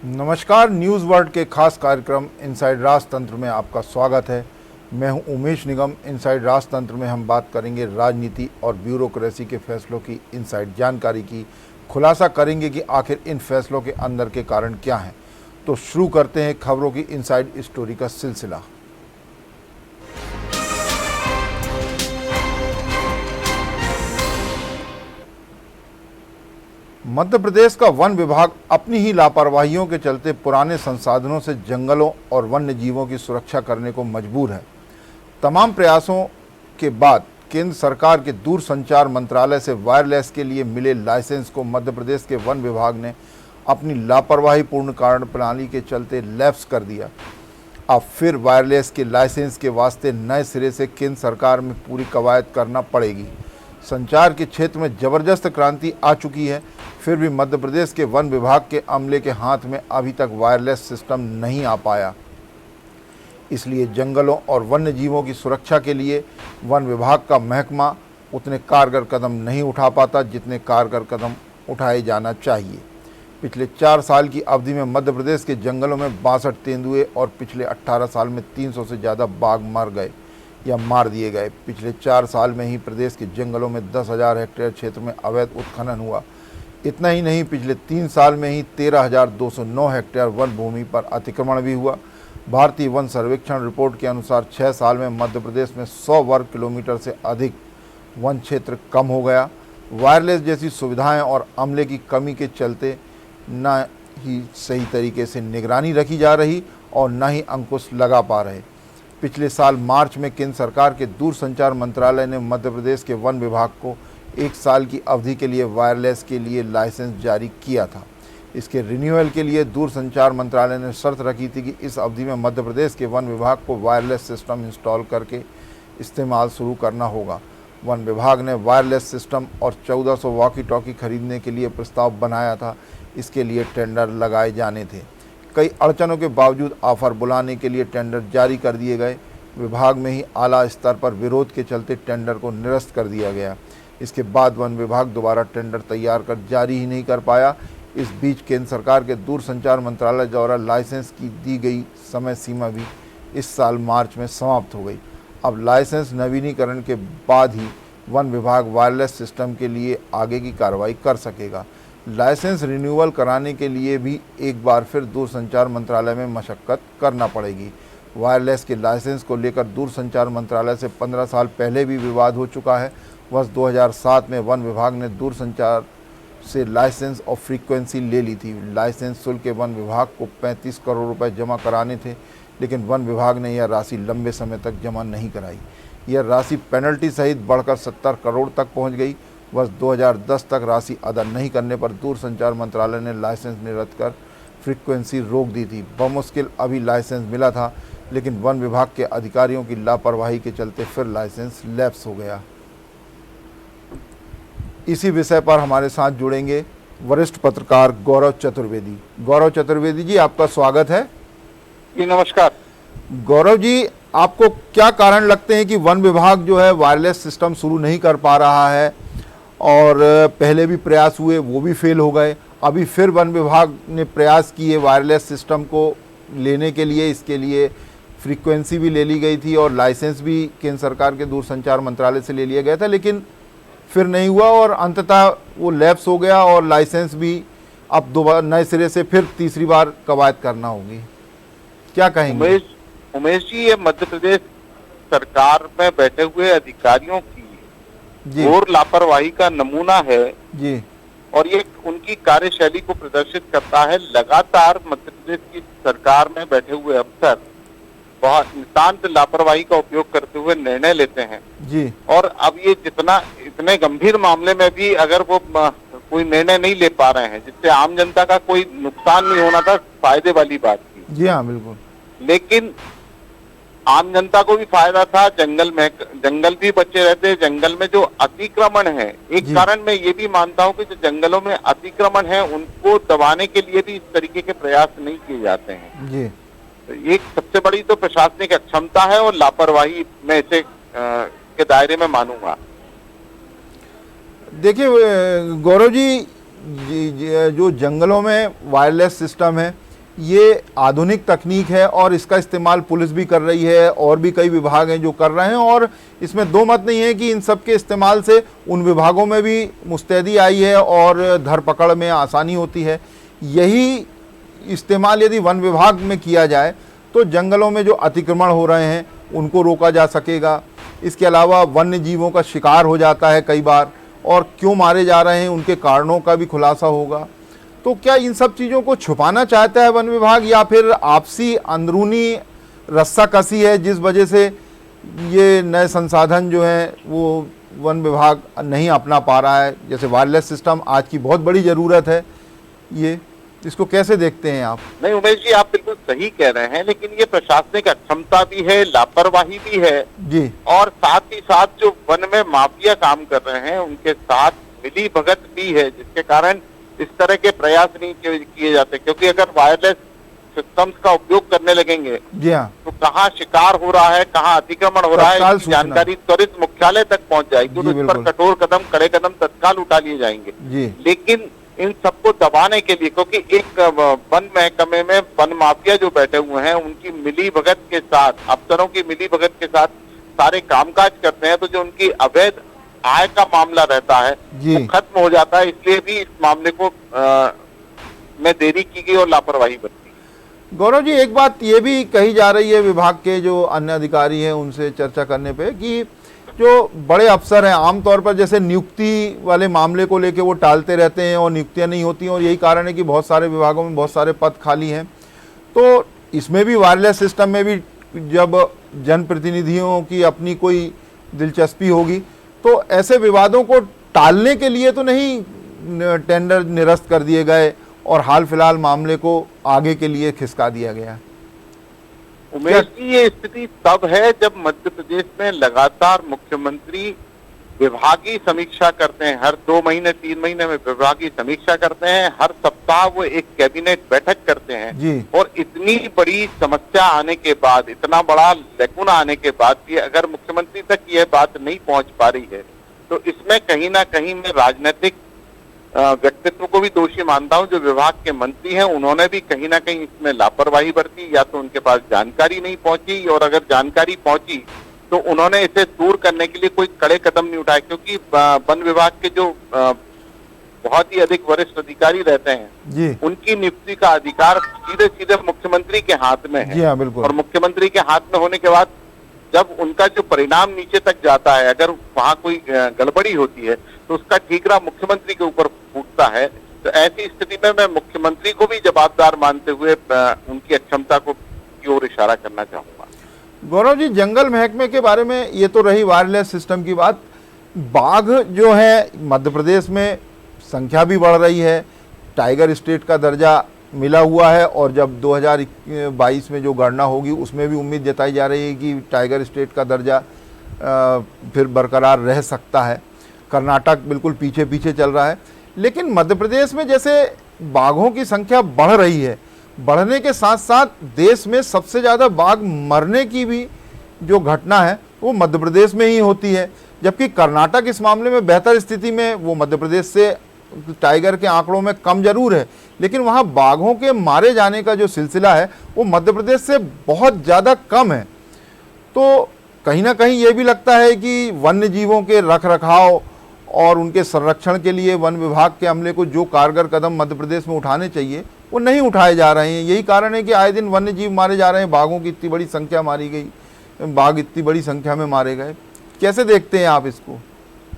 नमस्कार, news world के खास कार्यक्रम इनसाइड राजतंत्र में आपका स्वागत है। मैं हूं उमेश निगम। इनसाइड राजतंत्र में हम बात करेंगे राजनीति और ब्यूरोक्रेसी के फैसलों की इनसाइड जानकारी की। खुलासा करेंगे कि आखिर इन फैसलों के अंदर के कारण क्या हैं। तो शुरू करते हैं खबरों की इनसाइड स्टोरी का सिलसिला। मध्य प्रदेश का वन विभाग अपनी ही लापरवाहियों के चलते पुराने संसाधनों से जंगलों और वन्य जीवों की सुरक्षा करने को मजबूर है। तमाम प्रयासों के बाद केंद्र सरकार के दूरसंचार मंत्रालय से वायरलेस के लिए मिले लाइसेंस को मध्य प्रदेश के वन विभाग ने अपनी लापरवाहीपूर्ण कार्यप्रणाली के चलते लैप्स कर दिया। अब फिर वायरलेस के लाइसेंस के वास्ते नए सिरे से केंद्र सरकार में पूरी कवायद करना पड़ेगी। संचार के क्षेत्र में जबरदस्त क्रांति आ चुकी है, फिर भी मध्य प्रदेश के वन विभाग के अमले के हाथ में अभी तक वायरलेस सिस्टम नहीं आ पाया। इसलिए जंगलों और वन्य जीवों की सुरक्षा के लिए वन विभाग का महकमा उतने कारगर कदम नहीं उठा पाता जितने कारगर कदम उठाए जाना चाहिए। पिछले 4 साल की अवधि में मध्य प्रदेश के जंगलों में 62 तेंदुए और पिछले 18 साल में 300 से ज़्यादा बाघ मर गए या मार दिए गए। पिछले 4 साल में ही प्रदेश के जंगलों में 10,000 हेक्टेयर क्षेत्र में अवैध उत्खनन हुआ। इतना ही नहीं, पिछले 3 साल में ही 13,209 हेक्टेयर वन भूमि पर अतिक्रमण भी हुआ। भारतीय वन सर्वेक्षण रिपोर्ट के अनुसार 6 साल में मध्य प्रदेश में 100 वर्ग किलोमीटर से अधिक वन क्षेत्र कम हो गया। वायरलेस जैसी सुविधाएं और अमले की कमी के चलते न ही सही तरीके से निगरानी रखी जा रही और न ही अंकुश लगा पा रहे। पिछले साल मार्च में केंद्र सरकार के दूरसंचार मंत्रालय ने मध्य प्रदेश के वन विभाग को 1 साल की अवधि के लिए वायरलेस के लिए लाइसेंस जारी किया था। इसके रिन्यूअल के लिए दूरसंचार मंत्रालय ने शर्त रखी थी कि इस अवधि में मध्य प्रदेश के वन विभाग को वायरलेस सिस्टम इंस्टॉल करके इस्तेमाल शुरू करना होगा। वन विभाग ने वायरलेस सिस्टम और 1400 वॉकी टॉकी खरीदने के लिए प्रस्ताव बनाया था। इसके लिए टेंडर लगाए जाने थे। कई अड़चनों के बावजूद ऑफर बुलाने के लिए टेंडर जारी कर दिए गए। विभाग में ही आला स्तर पर विरोध के चलते टेंडर को निरस्त कर दिया गया। इसके बाद वन विभाग दोबारा टेंडर तैयार कर जारी ही नहीं कर पाया। इस बीच केंद्र सरकार के दूरसंचार मंत्रालय द्वारा लाइसेंस की दी गई समय सीमा भी इस साल मार्च में समाप्त हो गई। अब लाइसेंस नवीनीकरण के बाद ही वन विभाग वायरलेस सिस्टम के लिए आगे की कार्रवाई कर सकेगा। लाइसेंस रिन्यूअल कराने के लिए भी एक बार फिर दूरसंचार मंत्रालय में मशक्कत करना पड़ेगी। वायरलेस के लाइसेंस को लेकर दूरसंचार मंत्रालय से 15 साल पहले भी विवाद हो चुका है। वर्ष 2007 में वन विभाग ने दूरसंचार से लाइसेंस और फ्रीक्वेंसी ले ली थी। लाइसेंस शुल्क के वन विभाग को 35 करोड़ रुपए जमा कराने थे, लेकिन वन विभाग ने यह राशि लंबे समय तक जमा नहीं कराई। यह राशि पेनल्टी सहित बढ़कर 70 करोड़ तक पहुंच गई। वर्ष 2010 तक राशि अदा नहीं करने पर दूरसंचार मंत्रालय ने लाइसेंस निरस्त कर फ्रीक्वेंसी रोक दी थी। बमुश्किल अभी लाइसेंस मिला था, लेकिन वन विभाग के अधिकारियों की लापरवाही के चलते फिर लाइसेंस लैप्स हो गया। इसी विषय पर हमारे साथ जुड़ेंगे वरिष्ठ पत्रकार गौरव चतुर्वेदी। गौरव चतुर्वेदी जी, आपका स्वागत है। जी नमस्कार। गौरव जी, आपको क्या कारण लगते हैं कि वन विभाग जो है वायरलेस सिस्टम शुरू नहीं कर पा रहा है? और पहले भी प्रयास हुए, वो भी फेल हो गए। अभी फिर वन विभाग ने प्रयास किए वायरलेस सिस्टम को लेने के लिए। इसके लिए फ्रीक्वेंसी भी ले ली गई थी और लाइसेंस भी केंद्र सरकार के दूरसंचार मंत्रालय से ले लिया गया था, लेकिन फिर नहीं हुआ और अंततः वो लैप्स हो गया और लाइसेंस भी अब दोबारा नए सिरे से फिर तीसरी बार कवायद करना होगी। क्या कहेंगे? उमेश जी, ये मध्य प्रदेश सरकार में बैठे हुए अधिकारियों की घोर लापरवाही का नमूना है जी, और ये उनकी कार्यशैली को प्रदर्शित करता है। लगातार मध्य प्रदेश की सरकार में बैठे हुए अफसर बहुत नितांत लापरवाही का उपयोग करते हुए निर्णय लेते हैं जी। और अब ये इतने गंभीर मामले में भी अगर वो कोई निर्णय नहीं ले पा रहे हैं जिससे आम जनता का कोई नुकसान नहीं होना था, फायदे वाली बात थी। जी हाँ, बिल्कुल। लेकिन आम जनता को भी फायदा था, जंगल भी बचे रहते। जंगल में जो अतिक्रमण है, एक कारण मैं ये भी मानता हूँ कि जो जंगलों में अतिक्रमण है उनको दबाने के लिए भी इस तरीके के प्रयास नहीं किए जाते हैं जी। तो ये सबसे बड़ी तो प्रशासनिक अक्षमता है और लापरवाही मैं इसे के दायरे में मानूंगा। देखिए गौरव जी, जो जंगलों में वायरलेस सिस्टम है, ये आधुनिक तकनीक है और इसका इस्तेमाल पुलिस भी कर रही है और भी कई विभाग हैं जो कर रहे हैं, और इसमें दो मत नहीं है कि इन सब के इस्तेमाल से उन विभागों में भी मुस्तैदी आई है और धरपकड़ में आसानी होती है। यही इस्तेमाल यदि वन विभाग में किया जाए तो जंगलों में जो अतिक्रमण हो रहे हैं उनको रोका जा सकेगा। इसके अलावा वन्य जीवों का शिकार हो जाता है कई बार, और क्यों मारे जा रहे हैं उनके कारणों का भी खुलासा होगा। तो क्या इन सब चीज़ों को छुपाना चाहता है वन विभाग, या फिर आपसी अंदरूनी रस्साकसी है जिस वजह से ये नए संसाधन जो हैं वो वन विभाग नहीं अपना पा रहा है? जैसे वायरलेस सिस्टम आज की बहुत बड़ी ज़रूरत है, ये इसको कैसे देखते हैं आप? नहीं उमेश जी, आप बिल्कुल सही कह रहे हैं, लेकिन ये प्रशासनिक अक्षमता भी है, लापरवाही भी है जी, और साथ ही साथ जो वन में माफिया काम कर रहे हैं उनके साथ मिली भगत भी है, जिसके कारण इस तरह के प्रयास नहीं किए जाते। क्योंकि अगर वायरलेस सिस्टम्स का उपयोग करने लगेंगे जी हाँ, तो कहाँ शिकार हो रहा है, कहाँ अतिक्रमण हो रहा है, इसकी जानकारी त्वरित मुख्यालय तक पहुंच जाएगी और इस पर कठोर कदम, कड़े कदम तत्काल उठा लिए जाएंगे जी। लेकिन इन सबको दबाने के लिए, क्योंकि एक वन महकमे में वन माफिया जो बैठे हुए हैं उनकी मिली भगत के साथ, अफसरों की मिली भगत के साथ सारे कामकाज करते हैं, तो जो उनकी अवैध आय का मामला रहता है वो खत्म हो जाता है। इसलिए भी इस मामले को में देरी की गई और लापरवाही बरती। गौरव जी, एक बात ये भी कही जा रही है विभाग के जो अन्य अधिकारी हैं उनसे चर्चा करने पे, कि जो बड़े अफसर हैं आमतौर पर जैसे नियुक्ति वाले मामले को लेके वो टालते रहते हैं और नियुक्तियां नहीं होती हैं, और यही कारण है कि बहुत सारे विभागों में बहुत सारे पद खाली हैं। तो इसमें भी वायरलेस सिस्टम में भी जब जनप्रतिनिधियों की अपनी कोई दिलचस्पी होगी तो ऐसे विवादों को टालने के लिए तो नहीं टेंडर निरस्त कर दिए गए और हाल फिलहाल मामले को आगे के लिए खिसका दिया गया? उमेश जी, ये स्थिति तब है जब मध्य प्रदेश में लगातार मुख्यमंत्री विभागीय समीक्षा करते हैं। हर 2 महीने 3 महीने में विभागीय समीक्षा करते हैं, हर सप्ताह वो एक कैबिनेट बैठक करते हैं जी। और इतनी बड़ी समस्या आने के बाद, इतना बड़ा लैकुना आने के बाद भी अगर मुख्यमंत्री तक यह बात नहीं पहुंच पा रही है तो इसमें कहीं ना कहीं मैं राजनीतिक व्यक्तित्व को भी दोषी मानता हूं। जो विभाग के मंत्री हैं उन्होंने भी कहीं ना कहीं इसमें लापरवाही बरती, या तो उनके पास जानकारी नहीं पहुंची, और अगर जानकारी पहुंची तो उन्होंने इसे दूर करने के लिए कोई कड़े कदम नहीं उठाए। क्योंकि वन विभाग के जो बहुत ही अधिक वरिष्ठ अधिकारी रहते हैं जी, उनकी नियुक्ति का अधिकार सीधे सीधे मुख्यमंत्री के हाथ में है। जी हाँ, बिल्कुल। और मुख्यमंत्री के हाथ में होने के बाद जब उनका जो परिणाम नीचे तक जाता है, अगर वहां कोई गड़बड़ी होती है तो उसका ठीकरा मुख्यमंत्री के ऊपर फूटता है। तो ऐसी स्थिति में मैं मुख्यमंत्री को भी जवाबदार मानते हुए उनकी अक्षमता की ओर इशारा करना चाहूंगा। गौरव जी, जंगल महकमे के बारे में ये तो रही वायरलेस सिस्टम की बात। बाघ जो है मध्य प्रदेश में संख्या भी बढ़ रही है, टाइगर स्टेट का दर्जा मिला हुआ है, और जब 2022 में जो गणना होगी उसमें भी उम्मीद जताई जा रही है कि टाइगर स्टेट का दर्जा फिर बरकरार रह सकता है। कर्नाटक बिल्कुल पीछे पीछे चल रहा है, लेकिन मध्य प्रदेश में जैसे बाघों की संख्या बढ़ रही है, बढ़ने के साथ साथ देश में सबसे ज़्यादा बाघ मरने की भी जो घटना है वो मध्य प्रदेश में ही होती है। जबकि कर्नाटक इस मामले में बेहतर स्थिति में, वो मध्य प्रदेश से टाइगर के आंकड़ों में कम जरूर है, लेकिन वहाँ बाघों के मारे जाने का जो सिलसिला है वो मध्य प्रदेश से बहुत ज़्यादा कम है। तो कहीं ना कहीं ये भी लगता है कि वन्य जीवों के रख रखाव और उनके संरक्षण के लिए वन विभाग के अमले को जो कारगर कदम मध्य प्रदेश में उठाने चाहिए वो नहीं उठाए जा रहे हैं। यही कारण है कि आए दिन वन्य जीव मारे जा रहे हैं, बाघों की इतनी बड़ी संख्या मारी गई, बाघ इतनी बड़ी संख्या में मारे गए। कैसे देखते हैं आप इसको?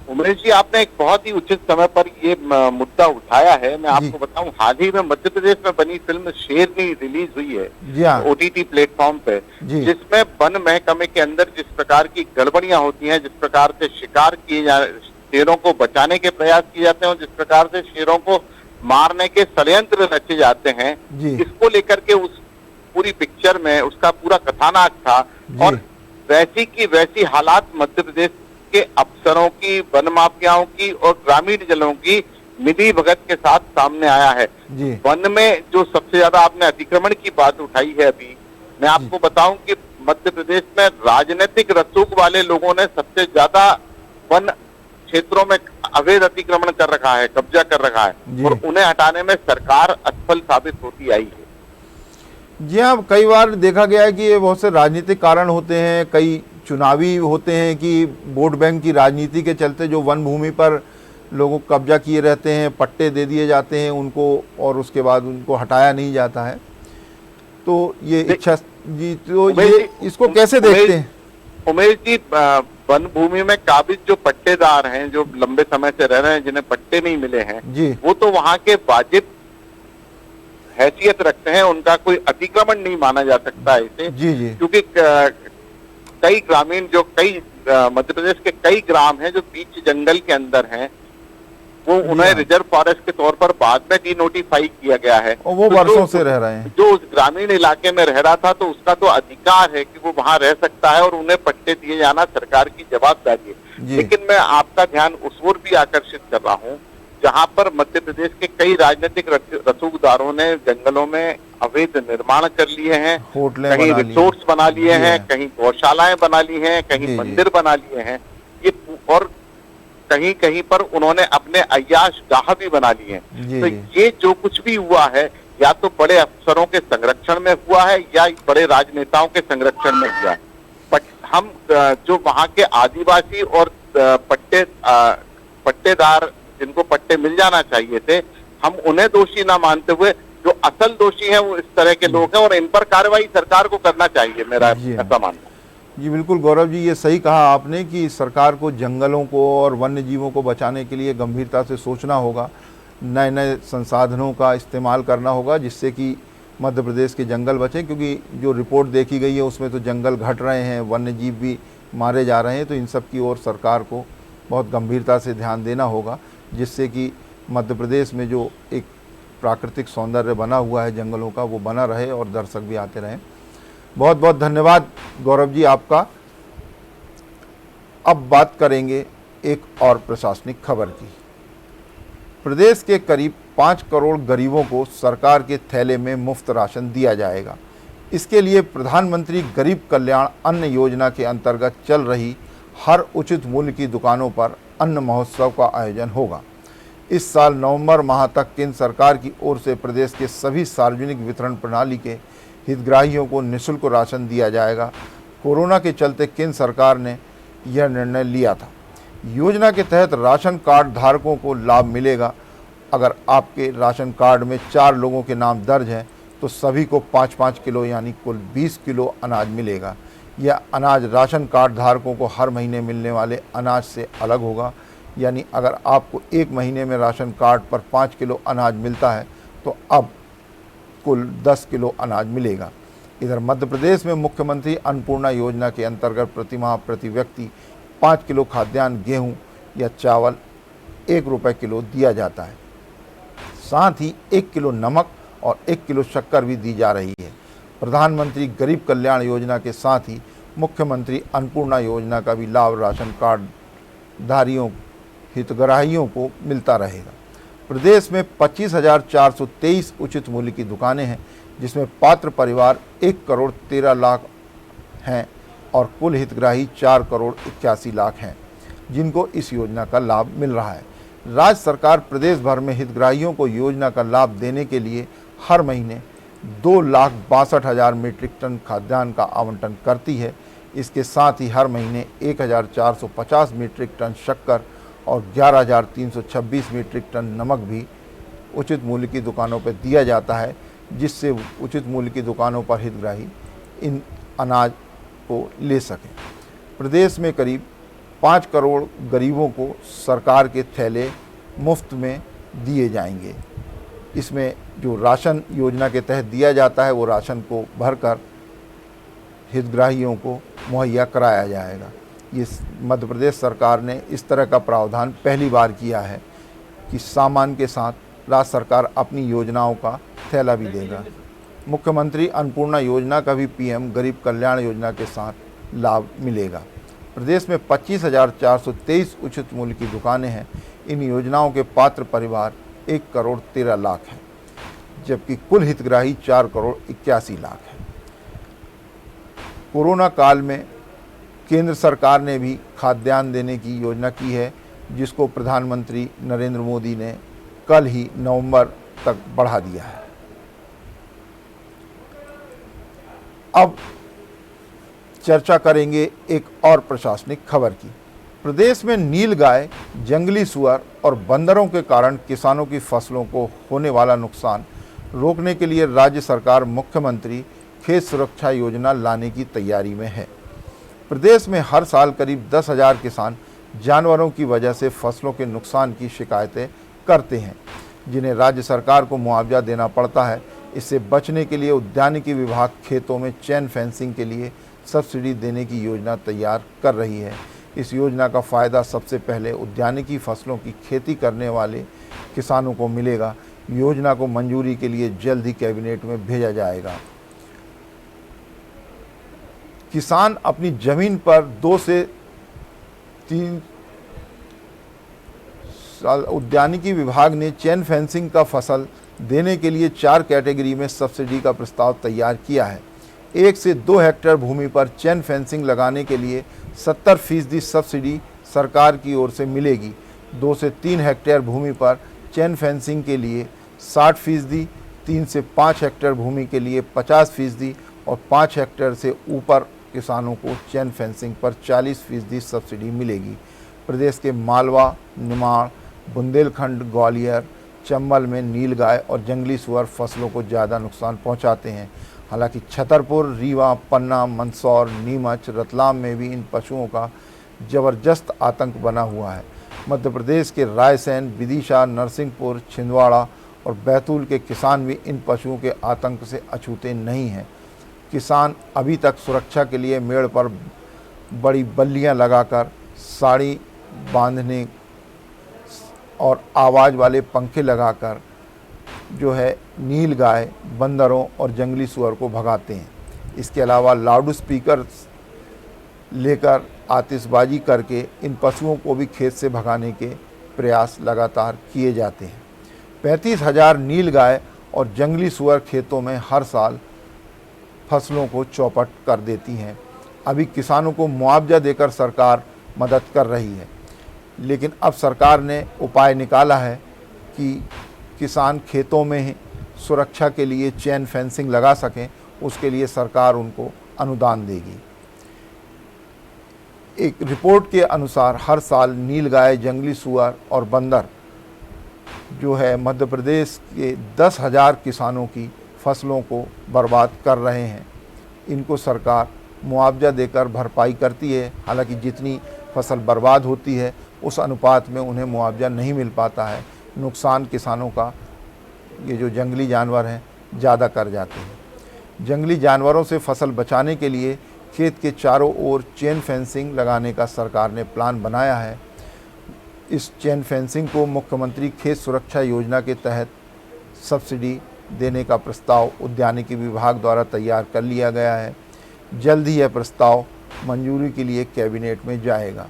उमेश जी, आपने एक बहुत ही उचित समय पर ये मुद्दा उठाया है। मैं आपको बताऊं, हाल ही में मध्य प्रदेश में बनी फिल्म शेरनी रिलीज हुई है OTT प्लेटफॉर्म पे, जिसमें वन महकमे के अंदर जिस प्रकार की गड़बड़ियां होती हैं, जिस प्रकार से शिकार किए जा, शेरों को बचाने के प्रयास किए जाते हैं और जिस प्रकार से शेरों को मारने के षड्यंत्र रचे जाते हैं, इसको लेकर के उस पूरी पिक्चर में उसका पूरा कथानक था। और वैसी की वैसी हालात मध्य प्रदेश के अफसरों की, वन माफियाओं की और ग्रामीण जनों की मिली भगत के साथ सामने आया है। वन में जो सबसे ज्यादा आपने अतिक्रमण की बात उठाई है, अभी मैं आपको बताऊं कि मध्य प्रदेश में राजनीतिक रसूख वाले लोगों ने सबसे ज्यादा वन क्षेत्रों में अवैध अतिक्रमण कर रखा है, कब्जा कर रखा है, और उन्हें हटाने में सरकार असफल साबित होती आई है। जी हाँ, कई बार देखा गया है कि ये बहुत से राजनीतिक कारण होते हैं, कई चुनावी होते हैं कि वोट बैंक की राजनीति के चलते जो वन भूमि पर लोगों को कब्जा किए रहते हैं, पट्टे दे दिए जाते हैं उनको और उसके बाद उनको हटाया नहीं जाता है। तो ये इच्छा जी, तो ये इसको कैसे देखते हैं? उमेश जी, वन भूमि में काबिज जो पट्टेदार हैं, जो लंबे समय से रह रहे हैं, जिन्हें पट्टे नहीं मिले हैं जी, वो तो वहाँ के वाजिब हैसियत रखते हैं, उनका कोई अतिक्रमण नहीं माना जा सकता है इसे। जी जी, क्योंकि कई ग्रामीण जो कई मध्य प्रदेश के कई ग्राम हैं जो बीच जंगल के अंदर हैं, वो उन्हें रिजर्व फॉरेस्ट के तौर पर बाद में डिनोटिफाई किया गया है और वो वर्षों से रह रहे हैं। जो उस ग्रामीण इलाके में रह रहा था तो उसका तो अधिकार है कि वो वहां रह सकता है और उन्हें पट्टे दिए जाना सरकार की जवाबदारी है। लेकिन मैं आपका ध्यान उस ओर भी आकर्षित कर रहा हूँ जहां पर मध्य प्रदेश के कई राजनीतिक रसूखदारों ने जंगलों में अवैध निर्माण कर लिए हैं, कहीं रिसोर्ट्स बना लिए हैं, कहीं गौशालाएं बना ली हैं, कहीं मंदिर बना लिए हैं, ये और कहीं कहीं पर उन्होंने अपने अय्याश गाह भी बना लिए हैं। तो ये जो कुछ भी हुआ है या तो बड़े अफसरों के संरक्षण में हुआ है या बड़े राजनेताओं के संरक्षण में हुआ है। हम जो वहां के आदिवासी और पट्टेदार जिनको पट्टे मिल जाना चाहिए थे, हम उन्हें दोषी ना मानते हुए जो असल दोषी हैं वो इस तरह के लोग हैं और इन पर कार्रवाई सरकार को करना चाहिए, मेरा ऐसा मानना। जी बिल्कुल गौरव जी, ये सही कहा आपने कि सरकार को जंगलों को और वन्य जीवों को बचाने के लिए गंभीरता से सोचना होगा, नए नए संसाधनों का इस्तेमाल करना होगा जिससे कि मध्य प्रदेश के जंगल बचें। क्योंकि जो रिपोर्ट देखी गई है उसमें तो जंगल घट रहे हैं, वन्य जीव भी मारे जा रहे हैं। तो इन सब की ओर सरकार को बहुत गंभीरता से ध्यान देना होगा जिससे कि मध्य प्रदेश में जो एक प्राकृतिक सौंदर्य बना हुआ है जंगलों का वो बना रहे और दर्शक भी आते रहें। बहुत बहुत धन्यवाद गौरव जी आपका। अब बात करेंगे एक और प्रशासनिक खबर की। प्रदेश के करीब 5 करोड़ गरीबों को सरकार के थैले में मुफ्त राशन दिया जाएगा। इसके लिए प्रधानमंत्री गरीब कल्याण अन्न योजना के अंतर्गत चल रही हर उचित मूल्य की दुकानों पर अन्न महोत्सव का आयोजन होगा। इस साल नवंबर माह तक केंद्र सरकार की ओर से प्रदेश के सभी सार्वजनिक वितरण प्रणाली के हितग्राहियों को निःशुल्क राशन दिया जाएगा। कोरोना के चलते केंद्र सरकार ने यह निर्णय लिया था। योजना के तहत राशन कार्ड धारकों को लाभ मिलेगा। अगर आपके राशन कार्ड में 4 लोगों के नाम दर्ज हैं तो सभी को 5-5 किलो यानी कुल 20 किलो अनाज मिलेगा। यह अनाज राशन कार्ड धारकों को हर महीने मिलने वाले अनाज से अलग होगा। यानी अगर आपको 1 महीने में राशन कार्ड पर 5 किलो अनाज मिलता है तो अब कुल 10 किलो अनाज मिलेगा। इधर मध्य प्रदेश में मुख्यमंत्री अन्नपूर्णा योजना के अंतर्गत प्रतिमाह प्रति व्यक्ति 5 किलो खाद्यान्न, गेहूं या चावल 1 रुपये किलो दिया जाता है। साथ ही 1 किलो नमक और 1 किलो शक्कर भी दी जा रही है। प्रधानमंत्री गरीब कल्याण योजना के साथ ही मुख्यमंत्री अन्नपूर्णा योजना का भी लाभ राशन कार्ड धारियों हितग्राहियों को मिलता रहेगा। प्रदेश में 25,423 उचित मूल्य की दुकानें हैं जिसमें पात्र परिवार 1 करोड़ 13 लाख हैं और कुल हितग्राही 4 करोड़ 81 लाख हैं जिनको इस योजना का लाभ मिल रहा है। राज्य सरकार प्रदेश भर में हितग्राहियों को योजना का लाभ देने के लिए हर महीने 2,62,000 मीट्रिक टन खाद्यान्न का आवंटन करती है। इसके साथ ही हर महीने 1,450 मीट्रिक टन शक्कर और 11,326 मीट्रिक टन नमक भी उचित मूल्य की दुकानों पर दिया जाता है जिससे उचित मूल्य की दुकानों पर हितग्राही इन अनाज को ले सकें। प्रदेश में करीब 5 करोड़ गरीबों को सरकार के थैले मुफ्त में दिए जाएंगे। इसमें जो राशन योजना के तहत दिया जाता है वो राशन को भरकर हितग्राहियों को मुहैया कराया जाएगा। ये मध्य प्रदेश सरकार ने इस तरह का प्रावधान पहली बार किया है कि सामान के साथ राज्य सरकार अपनी योजनाओं का थैला भी देगा। मुख्यमंत्री अन्नपूर्णा योजना का भी पीएम गरीब कल्याण योजना के साथ लाभ मिलेगा। प्रदेश में 25,423 उचित मूल्य की दुकानें हैं। इन योजनाओं के पात्र परिवार 1 करोड़ 13 लाख हैं जबकि कुल हितग्राही 4 करोड़ 81 लाख हैं। कोरोना काल में केंद्र सरकार ने भी खाद्यान्न देने की योजना की है जिसको प्रधानमंत्री नरेंद्र मोदी ने कल ही नवंबर तक बढ़ा दिया है। अब चर्चा करेंगे एक और प्रशासनिक खबर की। प्रदेश में नीलगाय, जंगली सुअर और बंदरों के कारण किसानों की फसलों को होने वाला नुकसान रोकने के लिए राज्य सरकार मुख्यमंत्री खेत सुरक्षा योजना लाने की तैयारी में है। प्रदेश में हर साल करीब 10,000 किसान जानवरों की वजह से फसलों के नुकसान की शिकायतें करते हैं, जिन्हें राज्य सरकार को मुआवजा देना पड़ता है। इससे बचने के लिए उद्यानिकी विभाग खेतों में चेन फेंसिंग के लिए सब्सिडी देने की योजना तैयार कर रही है। इस योजना का फ़ायदा सबसे पहले उद्यानिकी फसलों की खेती करने वाले किसानों को मिलेगा। योजना को मंजूरी के लिए जल्द ही कैबिनेट में भेजा जाएगा। किसान अपनी जमीन पर 2 से 3 साल उद्यानिकी विभाग ने चेन फेंसिंग का फसल देने के लिए 4 कैटेगरी में सब्सिडी का प्रस्ताव तैयार किया है। 1 से 2 हेक्टेयर भूमि पर चेन फेंसिंग लगाने के लिए 70% सब्सिडी सरकार की ओर से मिलेगी। 2 से 3 हेक्टेयर भूमि पर चेन फेंसिंग के लिए 60%, 3 से 5 हेक्टेयर भूमि के लिए 50% और 5 हेक्टेयर से ऊपर किसानों को चेन फेंसिंग पर 40% सब्सिडी मिलेगी। प्रदेश के मालवा, निमाड़, बुंदेलखंड, ग्वालियर, चंबल में नीलगाय और जंगली सुअर फसलों को ज़्यादा नुकसान पहुंचाते हैं। हालांकि छतरपुर, रीवा, पन्ना, मंदसौर, नीमच, रतलाम में भी इन पशुओं का ज़बरदस्त आतंक बना हुआ है। मध्य प्रदेश के रायसेन, विदिशा, नरसिंहपुर, छिंदवाड़ा और बैतूल के किसान भी इन पशुओं के आतंक से अछूते नहीं हैं। किसान अभी तक सुरक्षा के लिए मेड़ पर बड़ी बल्लियां लगाकर, साड़ी बांधने और आवाज़ वाले पंखे लगाकर जो है नीलगाय, बंदरों और जंगली सुअर को भगाते हैं। इसके अलावा लाउड स्पीकर लेकर आतिशबाजी करके इन पशुओं को भी खेत से भगाने के प्रयास लगातार किए जाते हैं। 35,000 नीलगाय और जंगली सुअर खेतों में हर साल फसलों को चौपट कर देती हैं। अभी किसानों को मुआवजा देकर सरकार मदद कर रही है, लेकिन अब सरकार ने उपाय निकाला है कि किसान खेतों में ही सुरक्षा के लिए चेन फेंसिंग लगा सकें। उसके लिए सरकार उनको अनुदान देगी। एक रिपोर्ट के अनुसार हर साल नीलगाय, जंगली सुअर और बंदर जो है मध्य प्रदेश के 10,000 किसानों की फसलों को बर्बाद कर रहे हैं। इनको सरकार मुआवजा देकर भरपाई करती है। हालांकि जितनी फसल बर्बाद होती है उस अनुपात में उन्हें मुआवजा नहीं मिल पाता है। नुकसान किसानों का ये जो जंगली जानवर हैं ज़्यादा कर जाते हैं। जंगली जानवरों से फसल बचाने के लिए खेत के चारों ओर चेन फेंसिंग लगाने का सरकार ने प्लान बनाया है। इस चेन फेंसिंग को मुख्यमंत्री खेत सुरक्षा योजना के तहत सब्सिडी देने का प्रस्ताव उद्यानिकी विभाग द्वारा तैयार कर लिया गया है। जल्द ही यह प्रस्ताव मंजूरी के लिए कैबिनेट में जाएगा।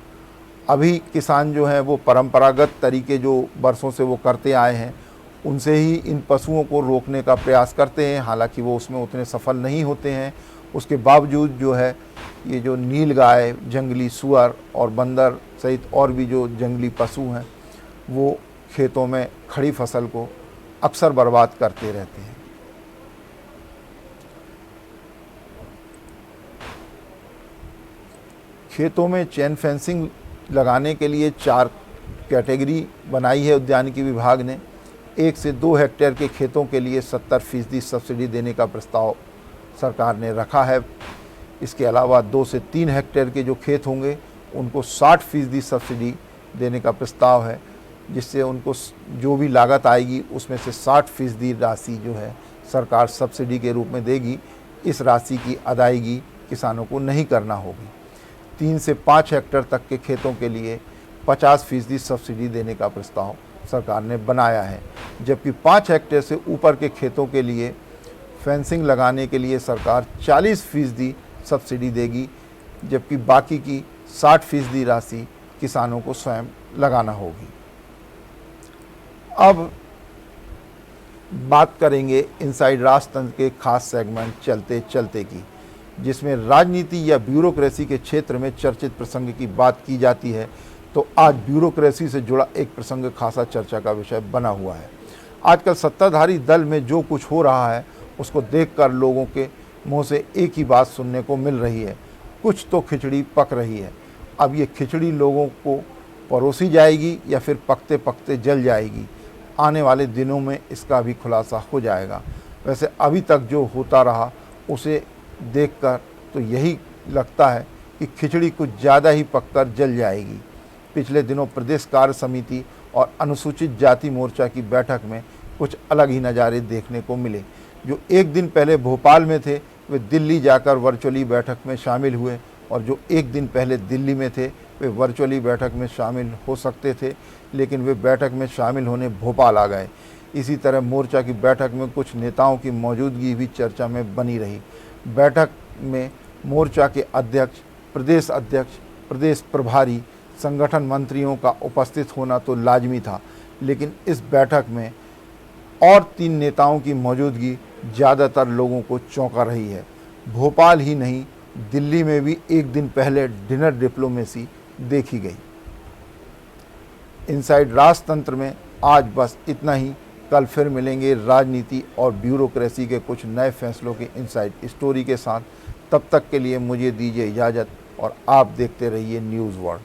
अभी किसान जो हैं वो परंपरागत तरीके जो बरसों से वो करते आए हैं उनसे ही इन पशुओं को रोकने का प्रयास करते हैं। हालांकि वो उसमें उतने सफल नहीं होते हैं। उसके बावजूद जो है ये जो नीलगाय, जंगली सुअर और बंदर सहित और भी जो जंगली पशु हैं वो खेतों में खड़ी फसल को अक्सर बर्बाद करते रहते हैं। खेतों में चेन फेंसिंग लगाने के लिए 4 कैटेगरी बनाई है उद्यानिकी विभाग ने। 1 से 2 हेक्टेयर के खेतों के लिए 70% सब्सिडी देने का प्रस्ताव सरकार ने रखा है। इसके अलावा 2 से 3 हेक्टेयर के जो खेत होंगे उनको 60% सब्सिडी देने का प्रस्ताव है, जिससे उनको जो भी लागत आएगी उसमें से 60% राशि जो है सरकार सब्सिडी के रूप में देगी। इस राशि की अदायगी किसानों को नहीं करना होगी। 3 से 5 हेक्टेयर तक के खेतों के लिए 50% सब्सिडी देने का प्रस्ताव सरकार ने बनाया है, जबकि 5 हेक्टेयर से ऊपर के खेतों के लिए फेंसिंग लगाने के लिए सरकार 40% सब्सिडी देगी, जबकि बाकी की 60% राशि किसानों को स्वयं लगाना होगी। अब बात करेंगे इनसाइड राजतंत्र के खास सेगमेंट चलते चलते की, जिसमें राजनीति या ब्यूरोक्रेसी के क्षेत्र में चर्चित प्रसंग की बात की जाती है। तो आज ब्यूरोक्रेसी से जुड़ा एक प्रसंग खासा चर्चा का विषय बना हुआ है। आजकल सत्ताधारी दल में जो कुछ हो रहा है उसको देखकर लोगों के मुंह से एक ही बात सुनने को मिल रही है, कुछ तो खिचड़ी पक रही है। अब ये खिचड़ी लोगों को परोसी जाएगी या फिर पकते पकते जल जाएगी, आने वाले दिनों में इसका भी खुलासा हो जाएगा। वैसे अभी तक जो होता रहा उसे देखकर तो यही लगता है कि खिचड़ी कुछ ज़्यादा ही पककर जल जाएगी। पिछले दिनों प्रदेश कार्य समिति और अनुसूचित जाति मोर्चा की बैठक में कुछ अलग ही नज़ारे देखने को मिले। जो एक दिन पहले भोपाल में थे वे दिल्ली जाकर वर्चुअली बैठक में शामिल हुए, और जो एक दिन पहले दिल्ली में थे वे वर्चुअली बैठक में शामिल हो सकते थे, लेकिन वे बैठक में शामिल होने भोपाल आ गए। इसी तरह मोर्चा की बैठक में कुछ नेताओं की मौजूदगी भी चर्चा में बनी रही। बैठक में मोर्चा के अध्यक्ष, प्रदेश प्रभारी, संगठन मंत्रियों का उपस्थित होना तो लाजमी था, लेकिन इस बैठक में और 3 नेताओं की मौजूदगी ज़्यादातर लोगों को चौंका रही है। भोपाल ही नहीं, दिल्ली में भी एक दिन पहले डिनर डिप्लोमेसी देखी गई। इनसाइड राजतंत्र में आज बस इतना ही। कल फिर मिलेंगे राजनीति और ब्यूरोक्रेसी के कुछ नए फैसलों के इनसाइड स्टोरी के साथ। तब तक के लिए मुझे दीजिए इजाज़त और आप देखते रहिए न्यूज़ वर्ल्ड।